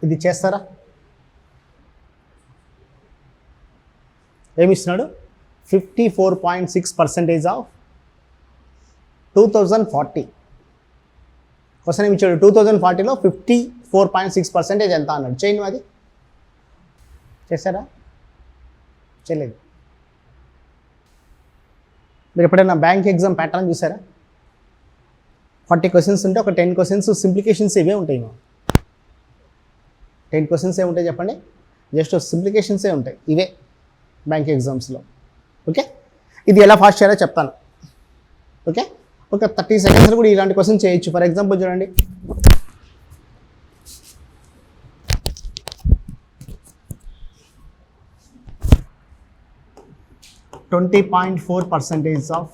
ఇది చేస్తారా? ఏమి ఇస్తున్నాడు? 54.6% ఆఫ్ 2040. క్వశ్చన్ ఏమి ఇచ్చాడు? 2040లో 54.6% ఎంత అన్నాడు. చేయండి, అది చేశారా? చేయలేదు. మీరు ఎప్పుడైనా బ్యాంక్ ఎగ్జామ్ ప్యాటర్న్ చూసారా? 40 క్వశ్చన్స్ ఉంటే ఒక 10 క్వశ్చన్స్ సింప్లికేషన్స్ ఇవే ఉంటాయి. 10 క్వశ్చన్స్ ఏముంటాయి చెప్పండి? జస్ట్ సింప్లికేషన్సే ఉంటాయి ఇవే బ్యాంక్ ఎగ్జామ్స్లో. ఓకే, ఇది ఎలా ఫాస్ట్ చేయాలో చెప్తాను. ఓకే, ఒక 30 సెకండ్స్లో కూడా ఇలాంటి క్వశ్చన్ చేయొచ్చు. ఫర్ ఎగ్జాంపుల్ చూడండి, %20.4% ఆఫ్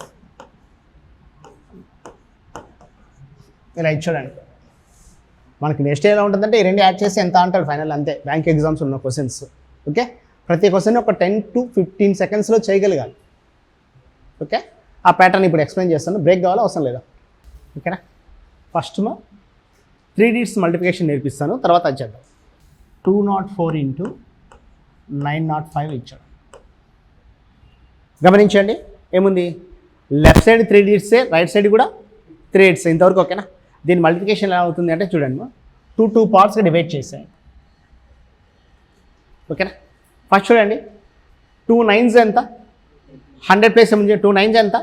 ఇలా ఇచ్చాడండి. మనకి నెక్స్ట్ ఎలా ఉంటుందంటే ఈ రెండు యాడ్ చేసి ఎంత అంటాడు ఫైనల్, అంతే బ్యాంక్ ఎగ్జామ్స్ ఉన్న క్వశ్చన్స్. ఓకే, ప్రతి క్వశ్చన్ ఒక 10 to 15 సెకండ్స్లో చేయగలగాలి. ఓకే, ఆ ప్యాటర్న్ ఇప్పుడు ఎక్స్ప్లెయిన్ చేస్తాను. బ్రేక్ కావాలా అవసరం లేదా? ఓకేనా, ఫస్ట్ 3 digits మల్టిప్లికేషన్ నేర్పిస్తాను, తర్వాత అది చేద్దాం. 204 into 905 ఇచ్చాడు. గమనించండి, ఏముంది? Left side 3 digits, right side కూడా 3 digits. ఇంతవరకు ఓకేనా? దీని మల్టిప్లికేషన్ ఎలా అవుతుంది అంటే చూడండి, 2 పార్ట్స్గా డివైడ్ చేసాయి. ఓకేనా, ఫస్ట్ చూడండి, 2 9s ఎంత? 100 ప్లేస్ ఏముంది? 2 9s ఎంత?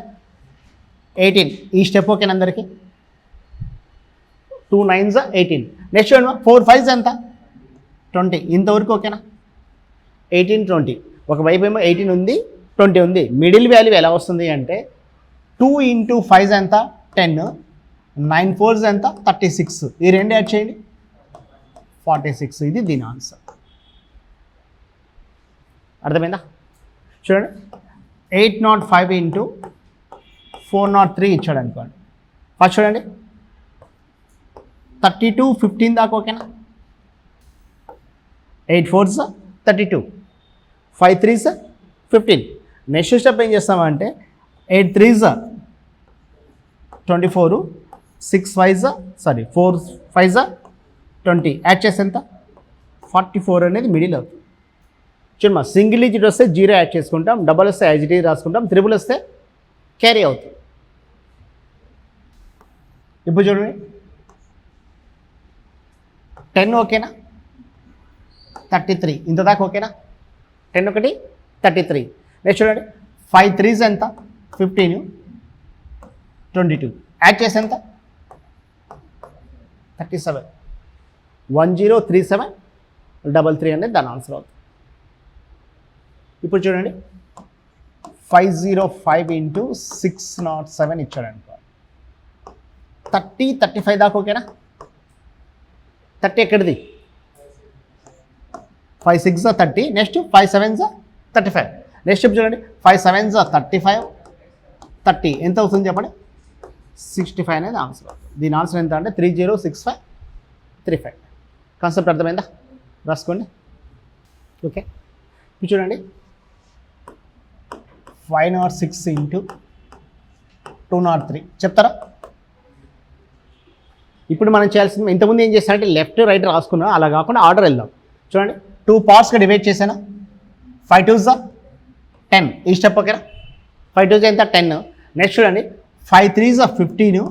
18. ఈ స్టెప్ ఓకేనా అందరికీ? 2 9s 18. నెక్స్ట్ చూడండి, 4 5s ఎంత? 20. ఇంతవరకు ఓకేనా? 18 20. ఒకవైపు ఏమో 18 ఉంది, 20 ఉంది. మిడిల్ వాల్యూ ఎలా వస్తుంది అంటే 2 into 5 ఎంత? 10. 9 4s ఎంత? 36. ఈ రెండు యాడ్ చేయండి, 46. ఇది దీని ఆన్సర్. అర్థమైందా? చూడండి, 805 into 403 ఇచ్చాడు అనుకోండి. ఫస్ట్ చూడండి, 32 15 దాకా ఓకేనా? 8 4s 32, 5 3s 15. నెక్స్ట్ స్టెప్ ఏం చేస్తామంటే 8 3s 24, 4 5s 20. యాడ్ చేస్తే ఎంత? 44 అనేది మిడిల్ అవుతుంది. చూడమ్మా, సింగిల్ డిజిట్ వస్తే 0 యాడ్ చేసుకుంటాం, డబల్ వస్తే ఐజిటీ రాసుకుంటాం, త్రిబుల్ వస్తే క్యారీ అవుతుంది. ఇప్పుడు చూడండి, 10 ఓకేనా? 33. ఇంత దాకా ఓకేనా? 10 ఒకటి 33. నెక్స్ట్ చూడండి, 5 3s ఎంత? 15, 22. యాడ్ చేసి ఎంత? 37. 1037 33 అనేది దాని ఆన్సర్ అవుతుంది. ఇప్పుడు చూడండి, 505 into 607 ఇచ్చాడు అనుకో. 30 35 దాకా ఓకేనా? 30 ఎక్కడిది? 5 6s 30. Next 5 7s 35. నెక్స్ట్ చూడండి, 5 7s 35, 30 ఎంత అవుతుంది చెప్పండి? 65 అనేది ఆన్సర్ అవుతుంది. దీని ఆన్సర్ ఎంత అంటే 306535. కాన్సెప్ట్ అర్థమైందా? రాసుకోండి. ఓకే, ఇప్పుడు చూడండి, 506 into 203 చెప్తారా? ఇప్పుడు మనం చేయాల్సింది, ఇంతకుముందు ఏం చేస్తానంటే లెఫ్ట్ రైట్ రాసుకున్నాం, అలా కాకుండా ఆర్డర్ వెళ్దాం. చూడండి, 2 పార్ట్స్గా డివైడ్ చేశాను. 5 2s 10. ఈ స్టెప్ ఓకేనా? 5 2s ఎంత? 10. నెక్స్ట్ చూడండి, 5 3s 15,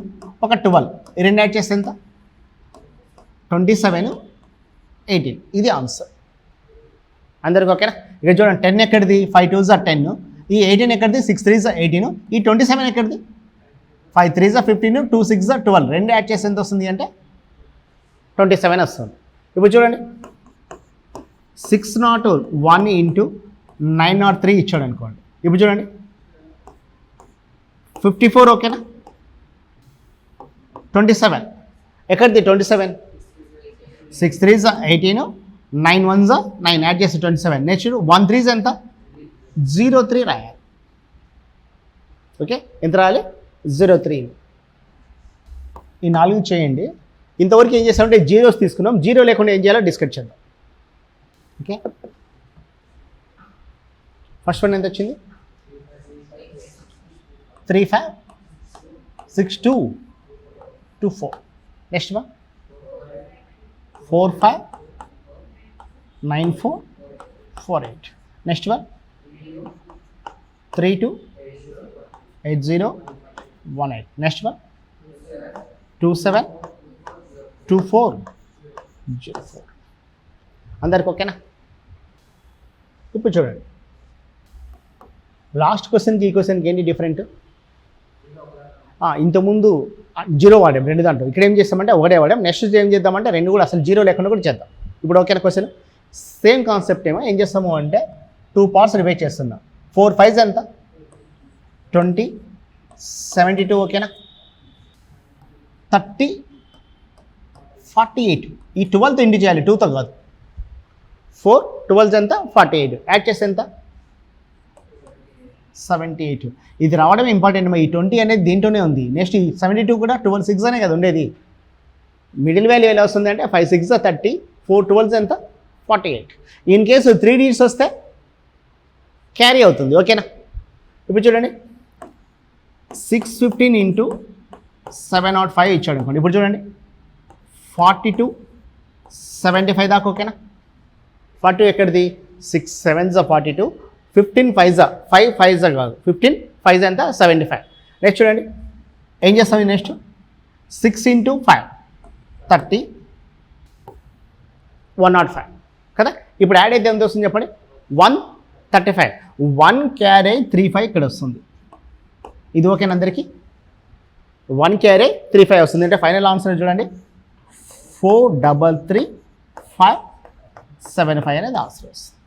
ఒక 12. ఈ రెండు యాడ్ చేస్తే ఎంత? 27 18. ఇది ఆన్సర్. అందరికి ఓకేనా? ఇక చూడండి, 10 ఎక్కడిది? 5 2s 10. ఈ 18 ఎక్కడిది? 6 3s 18. ఈ 27 ఎక్కడిది? 5 3s 15, 2 6s 12. రెండు యాడ్ చేసి ఎంత వస్తుంది అంటే 27 వస్తుంది. ఇప్పుడు చూడండి, 601 into 903 ఇచ్చాడు అనుకోండి. ఇప్పుడు చూడండి, 54 ఓకేనా? 27 ఎక్కడిది? 27. 6 3s 18, 9 1s 9. యాడ్ చేసి 27. నెక్స్ట్ 1 3s ఎంత? 03 రాయాలి. ఓకే, ఎంత రాయాలి? 03. ఈ 4 చేయండి. ఇంతవరకు ఏం చేస్తామంటే జీరోస్ తీసుకున్నాం. జీరో లేకుండా ఏం చేయాలో డిస్కస్ చేద్దాం. ఓకే, ఫస్ట్ వన్ ఎంత వచ్చింది? 356224. Next one 45 9448. Next one 328018. Next one 272404. అందరికి ఓకేనా? ఇప్పుడు చూడండి, లాస్ట్ క్వశ్చన్కి ఈ క్వశ్చన్కి ఏంటి డిఫరెంట్? ఇంతకుముందు జీరో వాడాం రెండు దాంట్లో, ఇక్కడ ఏం చేస్తామంటే ఒకటే వాడాం. నెక్స్ట్ ఏం చేద్దామంటే రెండు కూడా అసలు జీరో లేకుండా కూడా చేద్దాం. ఇప్పుడు ఓకేనా క్వశ్చన్? సేమ్ కాన్సెప్ట్ ఏమో ఏం చేస్తాము అంటే 2 parts డివైడ్ చేస్తున్నాం. 4 5s ఎంత? 20 72. ఓకేనా? 30 48. ఈ 12తో ఇంటి చేయాలి, 2తో కాదు. 4 12s ఎంత? 48. యాడ్ చేస్తే ఎంత? 78. ఇది రావడం ఇంపార్టెంట్. ఈ 20 అనేది దీంట్లోనే ఉంది. నెక్స్ట్ ఈ 72 కూడా 12 6 అనే కదా ఉండేది. మిడిల్ వాల్యూ ఎలా వస్తుంది అంటే 5 6 30, 4 12s ఎంత? 48. ఇన్ కేసు 3 digits వస్తే క్యారీ అవుతుంది. ఓకేనా? ఇప్పుడు చూడండి 615 ఇంటూ 705 ఇచ్చాడు అనుకోండి. ఇప్పుడు చూడండి 42 75 దాకా. ఓకేనా? 42 ఎక్కడిది? 6 7s 42, 15 5s 5 5s కాదు, 15 5s ఎంత? 75. నెక్స్ట్ చూడండి ఏం చేస్తాం? నెక్స్ట్ 6 ఇంటూ 5 30 105 కదా. ఇప్పుడు యాడ్ అయితే ఎంత వస్తుంది చెప్పండి? 135. 1 క్యారీ 35 ఇక్కడ వస్తుంది. ఇది ఓకేనా అందరికీ? 1 క్యారీ 35 వస్తుంది. అంటే ఫైనల్ ఆన్సర్ చూడండి 433575 అనేది ఆన్సర్ వస్తుంది.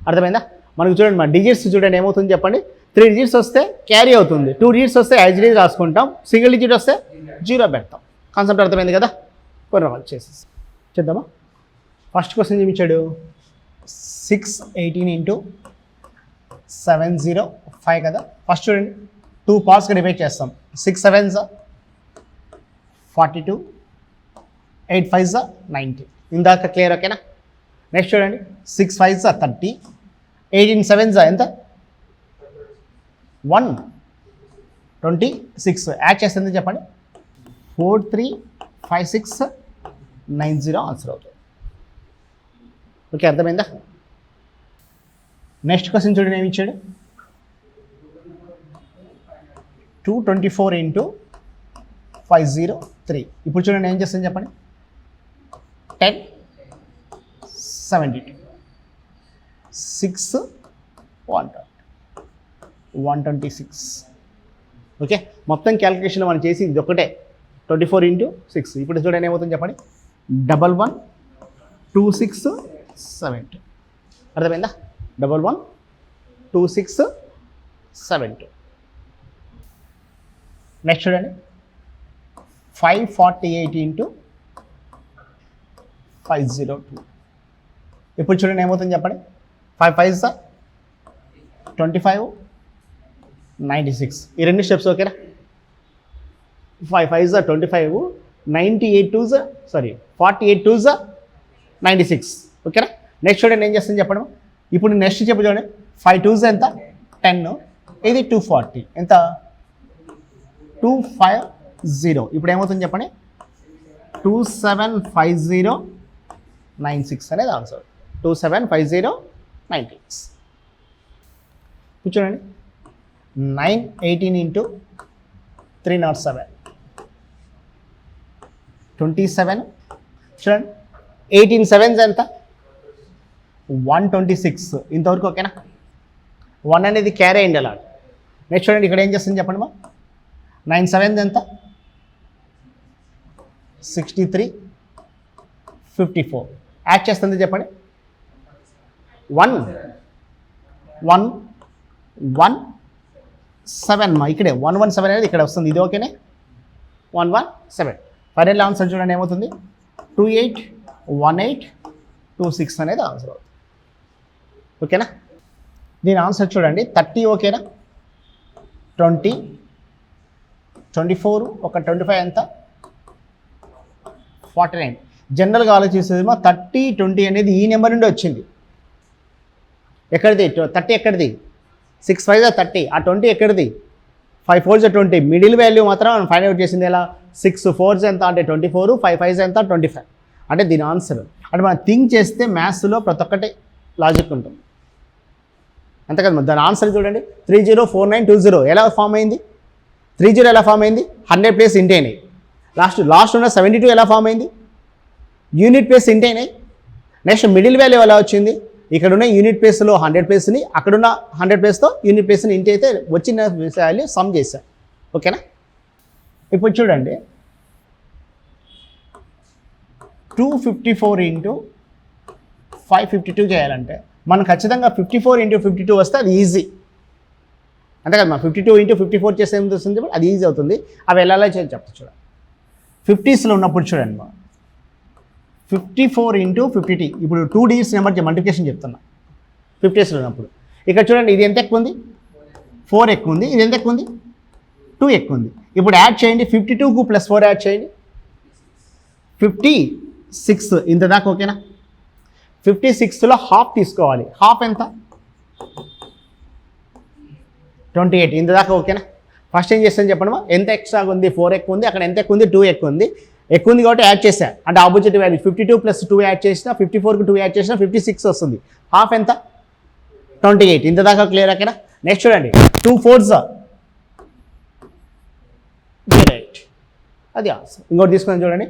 అర్థమైందా? మనకు చూడండి మా డిజిట్స్ చూడండి ఏమవుతుంది చెప్పండి? 3 digits వస్తే క్యారీ అవుతుంది, 2 digits వస్తే యాజ్ ఇట్ ఈజ్ రాసుకుంటాం, సింగిల్ డిజిట్ వస్తే 0 పెడతాం. కాన్సెప్ట్ అర్థమైంది కదా? కొన్ని వాళ్ళు చేసేసి చేద్దామా? ఫస్ట్ క్వశ్చన్ చూపించాడు 618 ఇంటూ 705 కదా. ఫస్ట్ చూడండి 2 partsగా డివైడ్ చేస్తాం. 6 7s 42, 8 5s 90. ఇందాక క్లియర్ ఓకేనా? నెక్స్ట్ చూడండి 6 5s 30, 18 7s ఎంత? 126. యాడ్ చేస్తుంది చెప్పండి? 435690 ఆన్సర్ అవుతుంది. ఓకే, అర్థమైందా? నెక్స్ట్ క్వశ్చన్ చూడండి ఏమి ఇచ్చాడు? 224 ఇంటూ 503. ఇప్పుడు చూడండి ఏం చేస్తుంది చెప్పండి? 1072, 6 126. ఓకే, మొత్తం క్యాలిక్యులేషన్ మనం చేసి ఇది ఒకటే 24 ఇంటూ 6. ఇప్పుడు చూడండి ఏమవుతుంది చెప్పండి? 112672. అర్థమైందా? 112672. నెక్స్ట్ చూడండి 548 ఇంటూ 502. ఇప్పుడు చూడండి ఏమవుతుంది చెప్పండి? 5 5s 25 96. ఈ రెండు స్టెప్స్ ఓకేనా? 5 5s 25, 98 2s 48 2s 96. ఓకేనా? నెక్స్ట్ చూడండి ఏం చేస్తుంది చెప్పండి? ఇప్పుడు నెక్స్ట్ చెప్పు చూడండి 5 2s ఎంత? 10. ఇది 240 ఎంత? 250. ఇప్పుడు ఏమవుతుంది చెప్పండి? 275096 అనేది ఆన్సర్. 275096. చూడండి 918 ఇంటూ 307 27. చూడండి 18 7s ఎంత? 126. ఇంతవరకు ఓకేనా? 1 అనేది క్యారీ అయింది అలా. నెక్స్ట్ చూడండి ఇక్కడ ఏం చేస్తుంది చెప్పండి? 9 7s ఎంత? 63 54. యాడ్ చేస్తుంది చెప్పండి? 1 1 1 7. ఇక్కడే 117 అనేది ఇక్కడ వస్తుంది. ఇది ఓకేనే? 117. ఫైనల్ ఆన్సర్ చూడండి ఏమవుతుంది? 281826 అనేది ఆన్సర్ అవుతుంది. ఓకేనా? దీని ఆన్సర్ చూడండి 30 ఓకేనా? 20 24 ఒక 25 ఎంత? 49. జనరల్గా ఆలోచిస్తుందేమో 30 20 అనేది ఈ నెంబర్ నుండి వచ్చింది. ఎక్కడిది 30? ఎక్కడిది? 6 5s 30. ఆ 20 ఎక్కడిది? 5 4s 20. మిడిల్ వాల్యూ మాత్రం మనం ఫైండ్ అవుట్ చేసింది ఎలా? 6 4s ఎంత అంటే 24, 5 5s ఎంత? 25. అంటే దీని ఆన్సర్ అంటే మనం థింక్ చేస్తే మ్యాథ్స్లో ప్రతి ఒక్కటి లాజిక్ ఉంటుంది, అంతే కదా. దాని ఆన్సర్ చూడండి, 304920 ఎలా ఫామ్ అయింది? 30 ఎలా ఫామ్ అయింది? 100 ప్లేస్ ఇంటి అయినాయి. లాస్ట్ ఉన్న 72 ఎలా ఫామ్ అయింది? యూనిట్ ప్లేస్ ఇంటి అయినాయి. నెక్స్ట్ మిడిల్ వాల్యూ ఎలా వచ్చింది? ఇక్కడ ఉన్న యూనిట్ ప్లేస్లో 100 ప్లేస్ని, అక్కడున్న 100 ప్లేస్తో యూనిట్ ప్లేస్ని ఇంటి అయితే వచ్చిన వాల్యూ సమ్ చేశాం. ఓకేనా? ఇప్పుడు చూడండి, 254 ఇంటూ 552 చేయాలంటే మనం ఖచ్చితంగా 54 ఇంటూ 52 వస్తే అది ఈజీ, అంతే కదా. మనం 52 ఇంటూ 54 చేస్తే ఏమి వస్తుంది? అది ఈజీ అవుతుంది. అవి ఎలా చేయాలి చెప్తా చూడండి. 50స్లో ఉన్నప్పుడు చూడండి, 54 ఇంటూ 50t, ఇప్పుడు 2 డిజిట్స్ నెంబర్ మల్టిప్లికేషన్ చెప్తున్నా. 50స్లో ఉన్నప్పుడు ఇక్కడ చూడండి, ఇది ఎంత ఎక్కువ ఉంది? 4 ఎక్కువ ఉంది. ఇది ఎంత ఎక్కువ ఉంది? 2 ఎక్కువ ఉంది. ఇప్పుడు యాడ్ చేయండి, 52కు +4 యాడ్ చేయండి, 56 ఇంత దాకా. ఓకేనా? 56లో హాఫ్ తీసుకోవాలి. హాఫ్ ఎంత? 28 ఇంత దాకా. ఓకేనా? ఫస్ట్ ఏం చేస్తాను చెప్పండి, ఎంత ఎక్స్ట్రా ఉంది? 4 ఎక్కువ ఉంది, అక్కడ ఎంత ఎక్కువ ఉంది? 2 ఎక్కువ ఉంది. ఎక్కువ ఉంది కాబట్టి యాడ్ చేశా, అంటే ఆపోజిట్ వాల్యూ 52 + 2 యాడ్ చేసినా, 54కు 2 యాడ్ చేసినా 56 వస్తుంది. హాఫ్ ఎంత? 28 ఇంత దాకా. క్లియర్? ఓకేనా? నెక్స్ట్ చూడండి, 2 4s 8, అది ఆన్సర్. ఇంకోటి తీసుకొని చూడండి,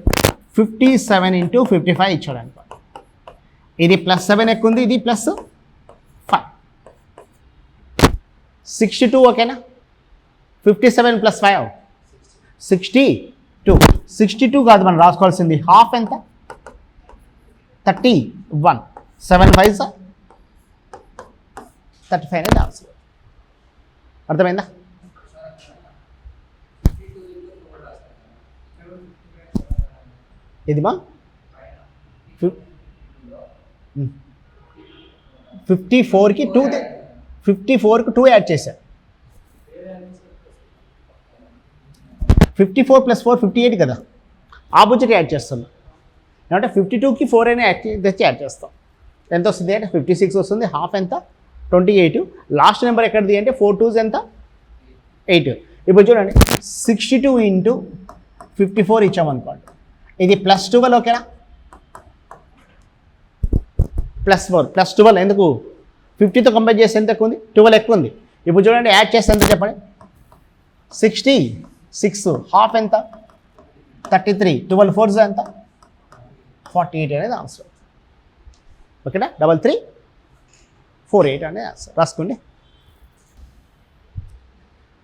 57 ఇంటూ 55 ఇచ్చాడు అనుకో, ఇది +7 ఎక్కువ ఉంది, ఇది +5, 62. ఓకేనా? 57 + 5 62 కాదు మనం రాసుకోవాల్సింది. హాఫ్ ఎంత? 31. 7 5s 35 అనేది ఆన్సర్. అర్థమైందా? ఇది మా 54కి 2 యాడ్ చేశా. 54 + 4 58 కదా, ఆపోజిట్ యాడ్ చేస్తున్నాం. ఏమంటే 52కి 4 అయినా యాడ్ చేస్తాం. ఎంత వస్తుంది అంటే 56 వస్తుంది. హాఫ్ ఎంత? 28. లాస్ట్ నెంబర్ ఎక్కడిది అంటే 4 2s ఎంత? 8. ఇప్పుడు చూడండి, 62 ఇంటూ 54 ఇచ్చామనుకోండి, ఇది +12. ఓకేనా? +4 +12 ఎందుకు? 50తో కంపేర్ చేస్తే ఎంత ఎక్కువ ఉంది? 12 ఎక్కువ ఉంది. ఇప్పుడు చూడండి, యాడ్ చేస్తే ఎంత చెప్పండి? 66. హాఫ్ ఎంత? 33. 12 4s ఎంత? 48 అనేది ఆన్సర్. ఓకేనా? 3348 అనేది ఆన్సర్. రాసుకోండి.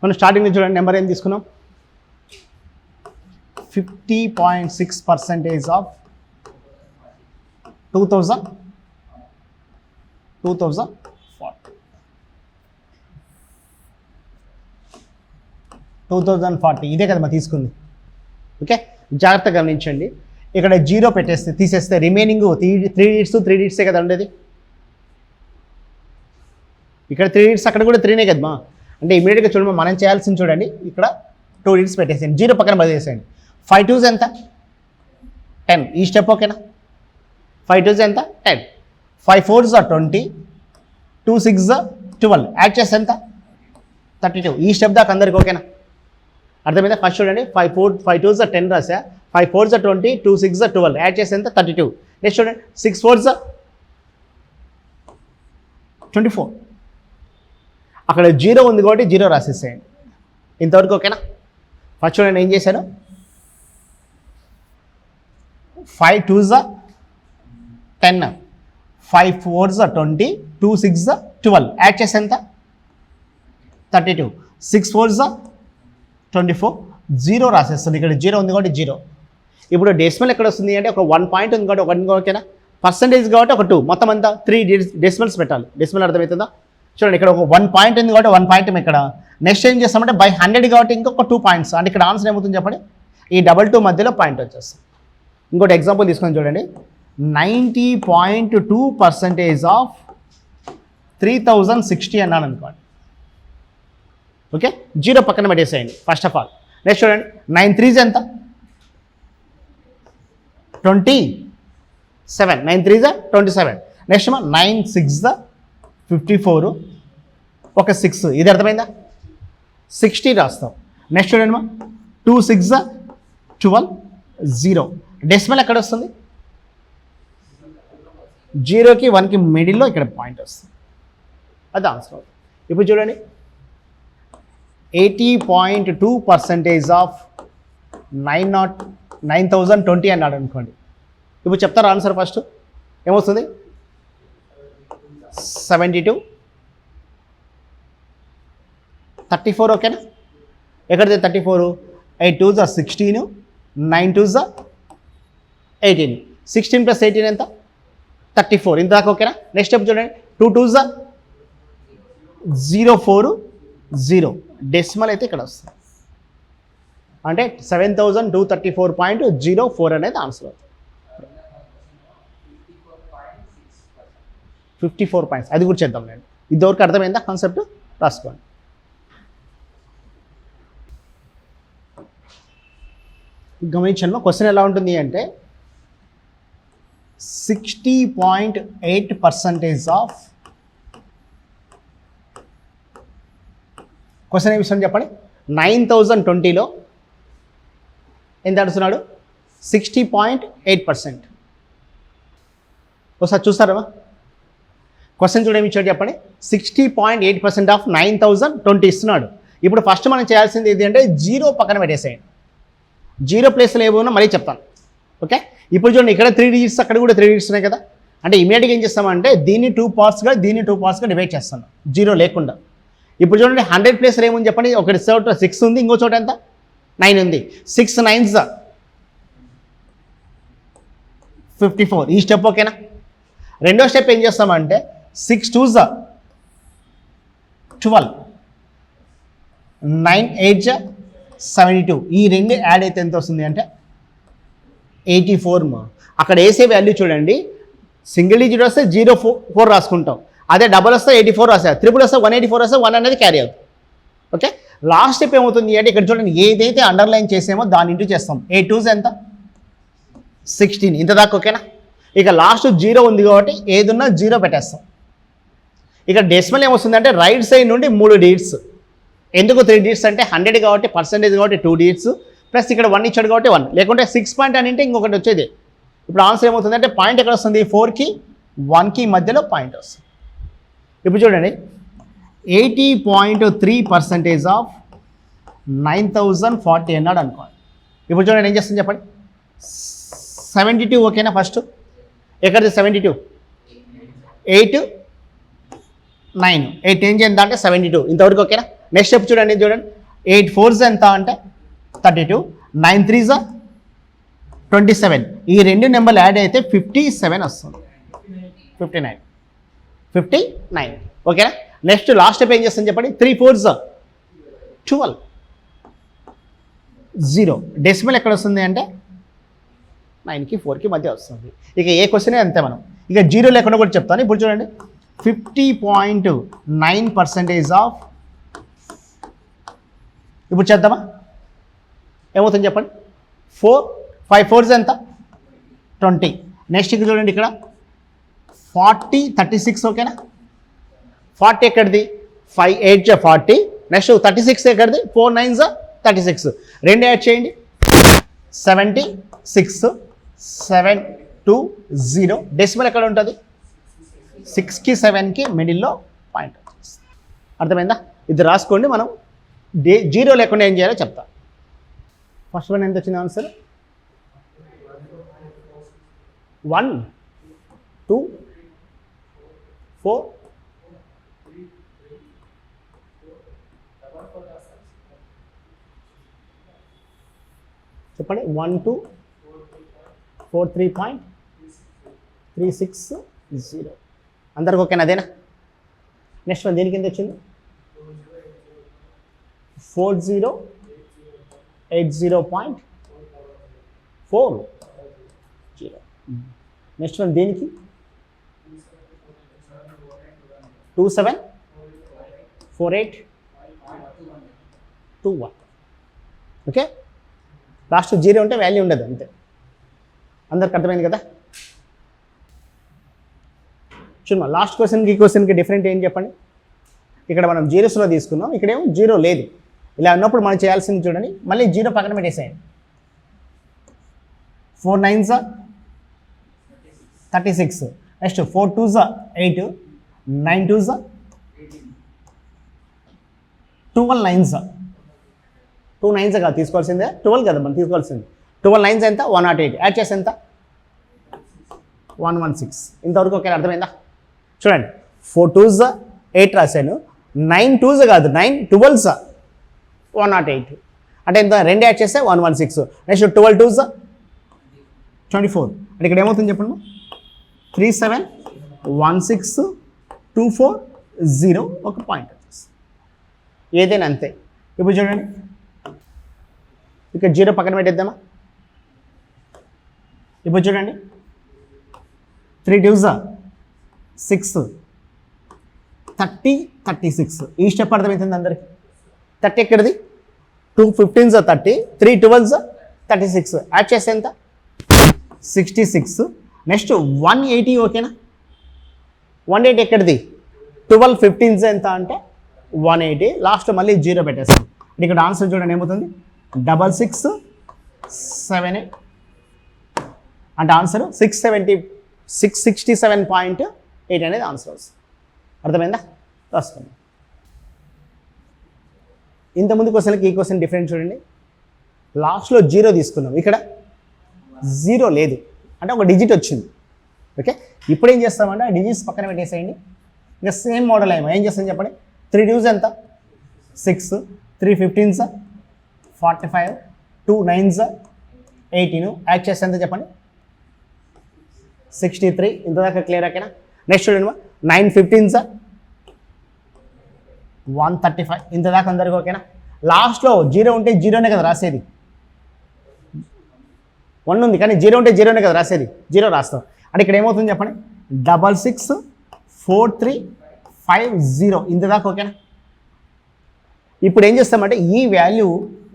మనం స్టార్టింగ్ చూడండి, నెంబర్ ఏం తీసుకున్నాం? 50.6% ఆఫ్ 2040. 2040 ఇదే కదా మనం తీసుకుంది. ఓకే, జాగ్రత్తగా గమనించండి. ఇక్కడ 0 తీసేస్తే రిమైనింగ్ 3 డిజిట్సే కదా ఉండేది. ఇక్కడ 3 డిజిట్స్, అక్కడ కూడా 3నే కదమ్మా. అంటే ఇమీడియట్గా చూడమా, మనం చేయాల్సింది చూడండి, ఇక్కడ 2 డిజిట్స్ పెట్టేసేయండి, 0 పక్కన బదిలేసేయండి. 5 2s ఎంత? 10. ఈ స్టెప్ ఓకేనా? 5 2s ఎంత? 10. 5 4s 20. 2 6s 12. యాడ్ చేస్తే ఎంత? 32. ఈ స్టెప్ దాకా అందరికి ఓకేనా? అర్థమైందా? ఫస్ట్ చూడండి, 5 2s 10 రాసా, 5 4s 20, 2 6s 12. యాడ్ చేస్తే ఎంత? 32. నెక్స్ట్ చూడండి, 6 4s 24. అక్కడ 0 ఉంది కాబట్టి 0 రాసేసేయండి. ఇంతవరకు ఓకేనా? ఫస్ట్ చూడండి, ఏం చేశాను, 5 2s 10, 5 4s 20, 2 6s 12. యాడ్ చేస్తే ఎంత? 32. 6 4s 24. 0 రాసేస్తుంది. ఇక్కడ 0 ఉంది కాబట్టి 0. ఇప్పుడు డెసిమల్ ఎక్కడ వస్తుంది అంటే ఒక 1 పాయింట్ ఉంది కాబట్టి 1 ఓకేనా? పర్సంటేజ్ కాబట్టి ఒక 2, మొత్తం అంతా 3 డెసిమల్స్ పెట్టాలి. డెసిమల్ అర్థమవుతుందా? చూడండి, ఇక్కడ ఒక 1 పాయింట్ ఉంది కాబట్టి 1 పాయింట్ ఇక్కడ. నెక్స్ట్ ఏం చేస్తామంటే బై 100 కాబట్టి ఇంకొక 2 పాయింట్స్, అంటే ఇక్కడ ఆన్సర్ ఏమవుతుంది చెప్పండి? ఈ 2 మధ్యలో పాయింట్ వచ్చేస్తుంది. ఇంకోటి ఎగ్జాంపుల్ తీసుకొని చూడండి, 90.2% ఆఫ్ 3060 అన్నాను అనుకోండి. ఓకే, 0 పక్కన పెట్టేసేయండి ఫస్ట్ ఆఫ్ ఆల్. నెక్స్ట్ చూడండి, 9 3s ఎంత? 27. 9 3s 27. నెక్స్ట్ 9 6s 54, ఒక 6. ఇది అర్థమైందా? 60 రాస్తాం. నెక్స్ట్ చూడండి 2 6s 12, 0. డెసిమల్ ఎక్కడ వస్తుంది? జీరోకి 1కి మిడిల్లో ఇక్కడ పాయింట్ వస్తుంది, అది ఆన్సర్ అవుతుంది. ఇప్పుడు చూడండి 80.2% ఆఫ్ 9020 అన్నాడు అనుకోండి. ఇప్పుడు చెప్తారా ఆన్సర్? ఫస్ట్ ఏమొస్తుంది? 72 34, ఓకేనా? ఎక్కడిది 34? 8 2s 16, 9 2s 18, 16 + 18 ఎంత? 34. ఇంతదాకా ఓకేనా? నెక్స్ట్ స్టెప్ చూడండి, 2 2s 0 4 0, డెసిమల్ అయితే ఇక్కడ వస్తుంది, అంటే 7234.04 అనేది ఆన్సర్ అవుతుంది. 54 పాయింట్స్, అది కూడా చేద్దాం. నేను ఇదివరకు అర్థమైందా కాన్సెప్ట్? రాసుకోండి. గమనించండి, క్వశ్చన్ ఎలా ఉంటుంది అంటే 60.8% ఆఫ్ క్వశ్చన్ ఏమి ఇస్తాను చెప్పండి. 9020లో ఎంత అడుగుతున్నాడు? 60.8%. ఒకసారి చూస్తారా? క్వశ్చన్ చూడేమి ఇచ్చాడు చెప్పండి. 60.8% ఆఫ్ 9020 ఇస్తున్నాడు. ఇప్పుడు ఫస్ట్ మనం చేయాల్సింది ఏంటి అంటే జీరో పక్కన పెట్టేసేయండి. జీరో ప్లేస్లో ఏమన్నా మళ్ళీ చెప్తాను, ఓకే? ఇప్పుడు చూడండి, ఇక్కడ 3 డిజిట్స్, అక్కడ కూడా 3 డిజిట్స్ ఉన్నాయి కదా. అంటే ఇమీడియట్గా ఏం చేస్తామంటే దీన్ని 2 పార్ట్స్గా, దీన్ని 2 పార్ట్స్గా డివైడ్ చేస్తాను జీరో లేకుండా. ఇప్పుడు చూడండి 100 ప్లేస్లో ఏముంది చెప్పండి. ఒకటి చోట 6 ఉంది, ఇంకో చోట ఎంత? 9 ఉంది. 6 9s 54, ఈ స్టెప్ ఓకేనా? రెండో స్టెప్ ఏం చేస్తామంటే 6 2s 12, 9 8s 72, ఈ రెండు యాడ్ అయితే ఎంత వస్తుంది అంటే 84. అక్కడ వేసే వాల్యూ చూడండి, సింగిల్ డిజిట్ వస్తే 04 రాసుకుంటాం, అదే డబల్ వస్తే 84 రాస్తారు, ట్రిపుల్ వస్తే 184 వస్తే 1 అనేది క్యారీ అవుతుంది, ఓకే? లాస్ట్ స్టెప్ ఏమవుతుంది అంటే ఇక్కడ చూడండి, ఏదైతే అండర్లైన్ చేసామో దాని ఇంటూ చేస్తాం. 8 2s ఎంత? 16, ఇంత దాకా ఓకేనా? ఇక లాస్ట్ 0 ఉంది కాబట్టి ఏదున్నా 0 పెట్టేస్తాం. ఇక డెసిమల్ ఏమొస్తుందంటే రైట్ సైడ్ నుండి 3 డిజిట్స్. ఎందుకు 3 డిజిట్స్ అంటే 100 కాబట్టి, పర్సెంటేజ్ కాబట్టి 2 డిజిట్స్, ప్లస్ ఇక్కడ 1 ఇచ్చాడు కాబట్టి 1, లేకుంటే 6 పాయింట్ అని అంటే ఇంకొకటి వచ్చేది. ఇప్పుడు ఆన్సర్ ఏమవుతుందంటే పాయింట్ ఎక్కడ వస్తుంది? 4కి 1కి మధ్యలో పాయింట్ వస్తుంది. ఇప్పుడు చూడండి 80.3% ఆఫ్ 9040 అన్నాడు అనుకోండి. ఇప్పుడు చూడండి ఏం చేస్తుంది చెప్పండి. 72 ఓకేనా? ఫస్ట్ ఎక్కడిది 72? 8 9, 8 ఏం చేద్దాం అంటే 72, ఇంతవరకు ఓకేనా? నెక్స్ట్ స్టెప్ చూడండి, 8 4s ఎంత అంటే 32, 9 3s 27, ఈ రెండు నెంబర్లు యాడ్ అయితే 57 వస్తుంది. 59 ఓకేనా? నెక్స్ట్ లాస్ట్ స్టెప్ ఏం చేస్తాను చెప్పండి. 3 4s 12, 0, డెసిమల్ ఎక్కడ వస్తుంది అంటే 9కి 4కి మధ్య వస్తుంది. ఇక ఏ క్వశ్చనే అంతే మనం. ఇక జీరో లేకుండా కూడా చెప్తాను. ఇప్పుడు చూడండి 50.9% ఆఫ్, ఇప్పుడు చేద్దామా? ఏమవుతుంది చెప్పండి. 5 4s ఎంత? 20. నెక్స్ట్ ఇక్కడ చూడండి, ఇక్కడ 40 36 ఓకేనా? 40 ఎక్కడిది? 5 8 40, నెక్స్ట్ 36 ఎక్కడిది? 4 9s 36, రెండు యాడ్ చేయండి. 76 720, డెసిమల్ ఎక్కడ ఉంటుంది? 6కి 7కి మిడిల్లో పాయింట్. అర్థమైందా? ఇది రాసుకోండి. మనం జీరో లేకుండా ఏం చేయాలో చెప్తా. ఫస్ట్ వన్ ఎంత వచ్చింది ఆన్సర్? 1 2 4 చెప్పండి. 1 2 4 3.360, అందరికి ఓకేనా? అదేనా? నెక్స్ట్ వన్ దేనికి ఎంత వచ్చింది? 4080.40. నెక్స్ట్ వన్ దేనికి? 274821. ఓకే, లాస్ట్ 0 ఉంటే వాల్యూ ఉండదు, అంతే. అందరికి అర్థమైంది కదా? చూడమ్మా, లాస్ట్ క్వశ్చన్కి ఈ క్వశ్చన్కి డిఫరెంట్ ఏం చెప్పండి. ఇక్కడ మనం జీరోస్లో తీసుకున్నాం, ఇక్కడేమో 0 లేదు. ఇలా ఉన్నప్పుడు మనం చేయాల్సింది చూడండి, మళ్ళీ 0 పక్కన పెట్టేసేయండి. 4 9s 36, next 4 2s 8, 9 2s 12 9s, 2 9s కాదు తీసుకోవాల్సిందే, 12 కదా మనం తీసుకోవాల్సింది. 12 9s ఎంత 108, యాడ్ చేసి ఎంత 116. ఇంతవరకు ఓకే, అర్థమైందా? చూడండి 4 2s 8 రాశాను, 9 2s కాదు 9 12s 108, అంటే ఎంత 2 యాడ్ చేస్తే 116. నెక్స్ట్ 12 2s 24, అంటే ఇక్కడ ఏమవుతుంది చెప్పండి, 3 7 1 6 2 4 0, ఒక పాయింట్ వచ్చేసి ఏదైనా అంతే. ఇప్పుడు చూడండి ఇక్కడ 0 పక్కన పెట్టేద్దామా. ఇప్పుడు చూడండి 3 2s 6 30 36, ఈ స్టెప్ అర్థమవుతుంది అందరికి. 30 ఎక్కడిది, 2 15s 30, 3 12s 36, యాడ్ చేస్తే ఎంత 66. నెక్స్ట్ 180, ఓకేనా. 180 ఎక్కడిది, 12 15s ఎంత అంటే 180, లాస్ట్ మళ్ళీ 0 పెట్టేస్తాం. ఇక్కడ ఆన్సర్ చూడండి ఏమవుతుంది, 6678, అంటే ఆన్సర్ 667.8 అనేది ఆన్సర్ వస్తుంది. అర్థమైందా? రాసుకోండి. ఇంతకుముందు క్వశ్చన్కి ఈ క్వశ్చన్ డిఫరెంట్ చూడండి. లాస్ట్లో 0 తీసుకున్నాం, ఇక్కడ 0 లేదు, అంటే ఒక డిజిట్ వచ్చింది. ఓకే, ఇప్పుడు ఏం చేస్తామంటే ఆ డిజిట్స్ పక్కన పెట్టేసేయండి. ఇంకా సేమ్ మోడల్ ఏం చేస్తాం చెప్పండి. 3 2s ఎంత 6, 3 15s 45, 2 9s 18, యాడ్ చేస్తే ఎంత చెప్పండి 63. ఇంతదాకా క్లియర్ ఓకేనా. నెక్స్ట్ చూడండి 9 15s 135, ఇంతదాకా అందరికీ ఓకేనా. లాస్ట్లో 0 ఉంటే 0నే కదా రాసేది, 1 ఉంది కానీ 0 ఉంటే 0నే కదా రాసేది, 0 రాస్తాం. అంటే ఇక్కడ ఏమవుతుంది చెప్పండి 664350, ఇంతదాకా ఓకేనా. ఇప్పుడు ఏం చేస్తామంటే ఈ వాల్యూ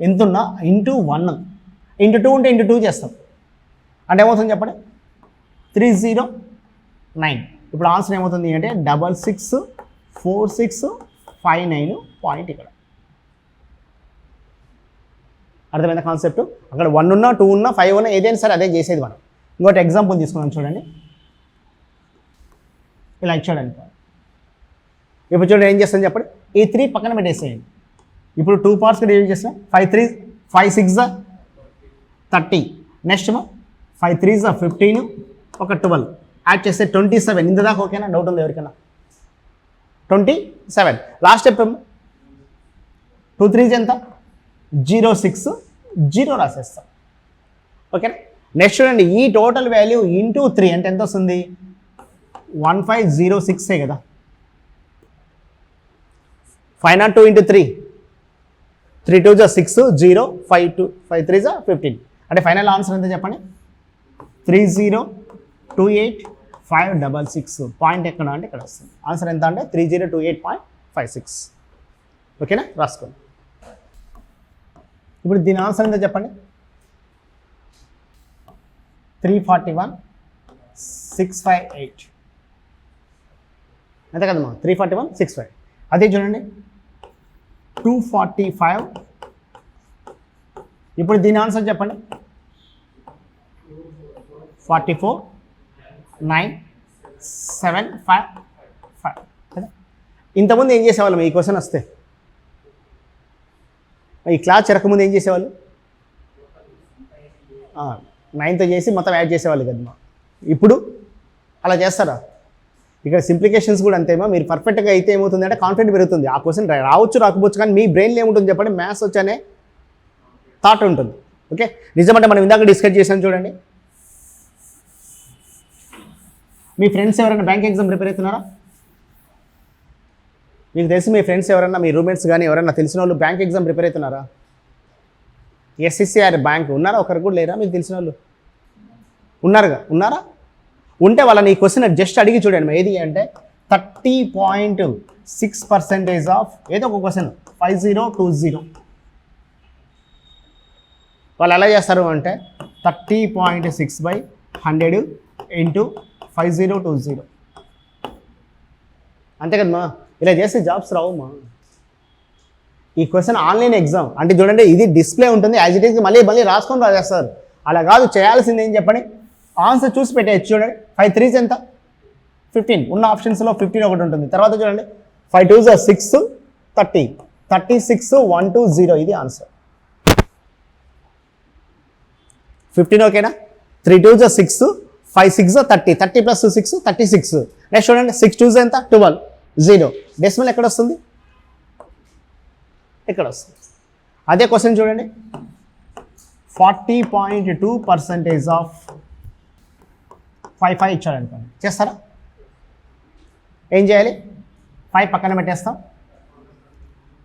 ఎంతున్నా ఇంటూ 1, ఇంటూ 2 ఉంటే ఇంటూ 2 చేస్తాం, అంటే ఏమవుతుంది చెప్పండి 309. ఇప్పుడు ఆన్సర్ ఏమవుతుంది అంటే 664659 పాయింట్. ఇక్కడ అర్థమైంది కాన్సెప్ట్. అక్కడ 1 ఉన్నా 2 ఉన్నా 5 ఉన్నా ఏదైనా సరే అదే చేసేది మనం. ఇంకోటి ఎగ్జాంపుల్ తీసుకున్నాం చూడండి, ఇలా ఇచ్చాడు. ఇప్పుడు చూడండి ఏం చేస్తాను చెప్పండి, ఈ 3 పక్కన పెట్టేసేయండి. ఇప్పుడు 2 పార్ట్స్కి డివైడ్ చేస్తాం. 5 6 30, నెక్స్ట్ 5 3s 15, ఒక 12, యాడ్ చేస్తే 27. ఇంతదాకా ఓకేనా, డౌట్ ఉంది ఎవరికైనా? 27. లాస్ట్ స్టెప్ 2 3s ఎంత 0 6 0 రాసేస్తాం, ఓకేనా. నెక్స్ట్ చూడండి ఈ టోటల్ వాల్యూ ఇంటూ 3 అంటే ఎంత వస్తుంది 1506 కదా. 502 ఇంటూ 3, 3 2s 6 0, 5 2 5 3s 15, అంటే ఫైనల్ ఆన్సర్ ఎంత చెప్పండి 3028566. పాయింట్ ఎక్కడ అంటే ఇక్కడ వస్తుంది. ఆన్సర్ ఎంత అంటే 3028.56, ఓకేనా. రాసుకోండి. ఇప్పుడు దీని ఆన్సర్ ఎంత చెప్పండి 341658, అంతే కదమ్మా 341658. అదే చూడండి 245. ఇప్పుడు దీని ఆన్సర్ చెప్పండి 44975. కదా. ఇంతకుముందు ఏం చేసేవాళ్ళం ఈ క్వశ్చన్ వస్తే, ఈ క్లాస్ చెరకముందు ఏం చేసేవాళ్ళు 9తో చేసి మొత్తం యాడ్ చేసేవాళ్ళు కదమ్మా. ఇప్పుడు అలా చేస్తారా? ఇక్కడ సింప్లికేషన్స్ కూడా అంతేమో. మీరు పర్ఫెక్ట్గా అయితే ఏమవుతుంది అంటే కాన్ఫిడెంట్ పెరుగుతుంది. ఆ క్వశ్చన్ రావచ్చు రాకపోవచ్చు, కానీ మీ బ్రెయిన్లో ఏముంటుంది చెప్పండి, మ్యాథ్స్ వచ్చనే థాట్ ఉంటుంది. ఓకే, నిజమంటే మనం ఇందాక డిస్కస్ చేసాం చూడండి. మీ ఫ్రెండ్స్ ఎవరైనా బ్యాంక్ ఎగ్జామ్ ప్రిపేర్ అవుతున్నారా? మీకు తెలిసి మీ ఫ్రెండ్స్ ఎవరైనా, మీ రూమ్మేట్స్ కానీ ఎవరైనా తెలిసిన వాళ్ళు బ్యాంక్ ఎగ్జామ్ ప్రిపేర్ అవుతున్నారా? SSCR బ్యాంక్ ఉన్నారా? ఒకరు కూడా లేరా మీకు తెలిసిన వాళ్ళు? ఉన్నారా? ఉంటే వాళ్ళని ఈ క్వశ్చన్ జస్ట్ అడిగి చూడండి. ఏది అంటే 30.6% ఆఫ్ ఏదో ఒక క్వశ్చన్ 5020. వాళ్ళు ఎలా చేస్తారు అంటే 30.6/100 ఇంటూ 5020. అంతే కదమ్మా, ఇలా చేస్తే జాబ్స్ రావమ్మా. ఈ క్వశ్చన్ ఆన్లైన్ ఎగ్జామ్ అంటే చూడండి, ఇది డిస్ప్లే ఉంటుంది యాజ్ ఇట్ ఈస్, మళ్ళీ రాసుకొని రాసేస్తారు. అలా కాదు, చేయాల్సింది ఏం చెప్పండి, ఆన్సర్ చూసి పెట్టేయచ్చు. చూడండి 5 3s ఎంత 15 ఉన్న ఆప్షన్స్లో 15 ఒకటి ఉంటుంది. తర్వాత చూడండి 5 2s 6 30 36 1 2 0 ఇది ఆన్సర్. 15 ఓకేనా. 3 2s 6 5 6 30 30 ప్లస్ 6 36. నెక్స్ట్ చూడండి 6 2s ఎంత 12 0. డెసిమల్ ఎక్కడ వస్తుంది, ఇక్కడ వస్తుంది. అదే క్వశ్చన్ చూడండి 40.2% ఆఫ్ 5 ఇచ్చాడు అనుకోండి, చేస్తారా? ఏం చేయాలి, 5 పక్కన పెట్టేస్తాం.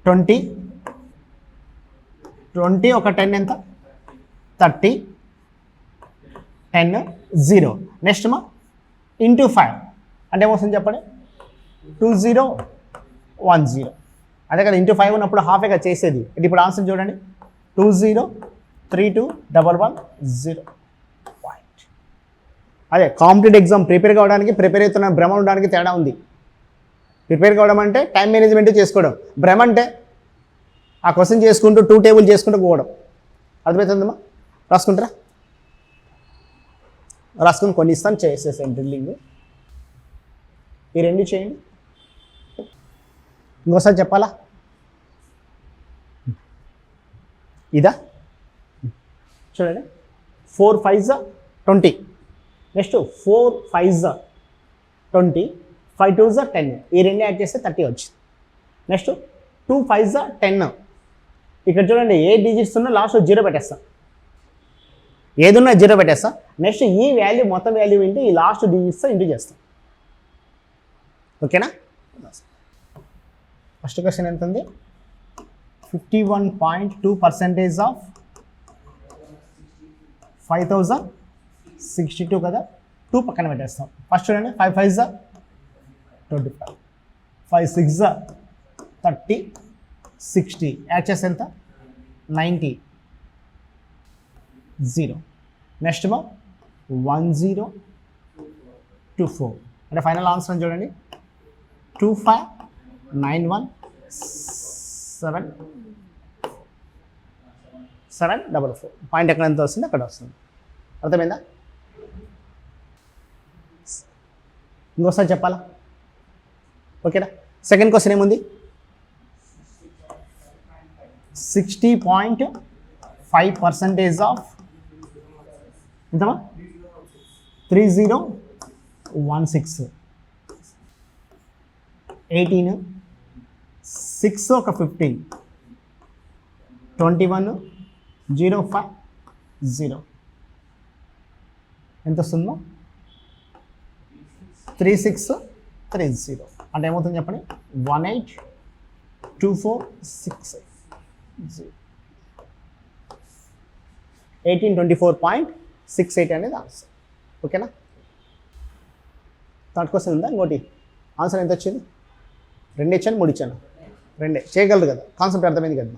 20 ఒక 10 ఎంత 30 10 0. నెక్స్ట్ మా ఇంటూ 5 అంటే ఏమొస్తుంది చెప్పండి 2010. అదే కదా ఇంటూ 5 ఉన్నప్పుడు హాఫేగా చేసేది. ఇది ఇప్పుడు ఆన్సర్ చూడండి 20321110. అదే కాంపిటేటివ్ ఎగ్జామ్ ప్రిపేర్ కావడానికి ప్రిపేర్ అవుతున్న భ్రమ ఉండడానికి తేడా ఉంది. ప్రిపేర్ కావడం అంటే టైం మేనేజ్మెంట్ చేసుకోవడం, భ్రమ అంటే ఆ క్వశ్చన్ చేసుకుంటూ 2 టేబుల్ చేసుకుంటూ పోవడం. అర్థమవుతుందమ్మా? రాసుకుంటారా? రాసుకుని కొన్ని ఇస్తాను, చేసేసాను డ్రిల్లింగ్. ఈ 2 చేయండి. ఇంకోసారి చెప్పాలా? ఇదా చూడండి 4 5s 20. Next 4 5s 20 5 2s 10. ఈ 2 యాడ్ చేస్తే 30 వచ్చింది. Next 2 5s 10. ఇక్కడ చూడండి ఏ డిజిట్స్ ఉన్నా లాస్ట్ 0 పెట్టేస్తాం, ఏదున్నా 0 పెట్టేస్తాం. నెక్స్ట్ ఈ వాల్యూ మొత్తం వాల్యూ ఏంటి ఈ లాస్ట్ డిజిట్స్తో ఇంటూ చేస్తాం. ఓకేనా? ఫస్ట్ క్వశ్చన్ ఎంత ఉంది 51.2% ఆఫ్ 5062 కదా. 2 పక్కన పెట్టేస్తాం. ఫస్ట్ చూడండి 5 5s 25 5 6s 30 60. యాడ్ చేస్తే ఎంత 90 0. నెక్స్ట్ 1024 అంటే ఫైనల్ ఆన్సర్ చూడండి 2591744. పాయింట్ ఎక్కడ ఎంత వస్తుంది అక్కడ వస్తుంది. అర్థమైందా? ఇంకోసారి చెప్పాలా? ఓకేనా. సెకండ్ క్వశ్చన్ ఏముంది 60.5% ఆఫ్ ఎంతమా 3016. 18 6 ఒక 15 21 050 ఎంత వస్తుందో 3630. అంటే ఏమవుతుంది చెప్పండి 182468. 1824.68 అనేది ఆన్సర్. ఓకేనా. థర్డ్ క్వశ్చన్ ఉందా ఇంకోటి? ఆన్సర్ ఎంత వచ్చింది? 2 ఇచ్చాను 3 ఇచ్చాను 2 చేయగలరు కదా. కాన్సెప్ట్ అర్థమైంది కదా.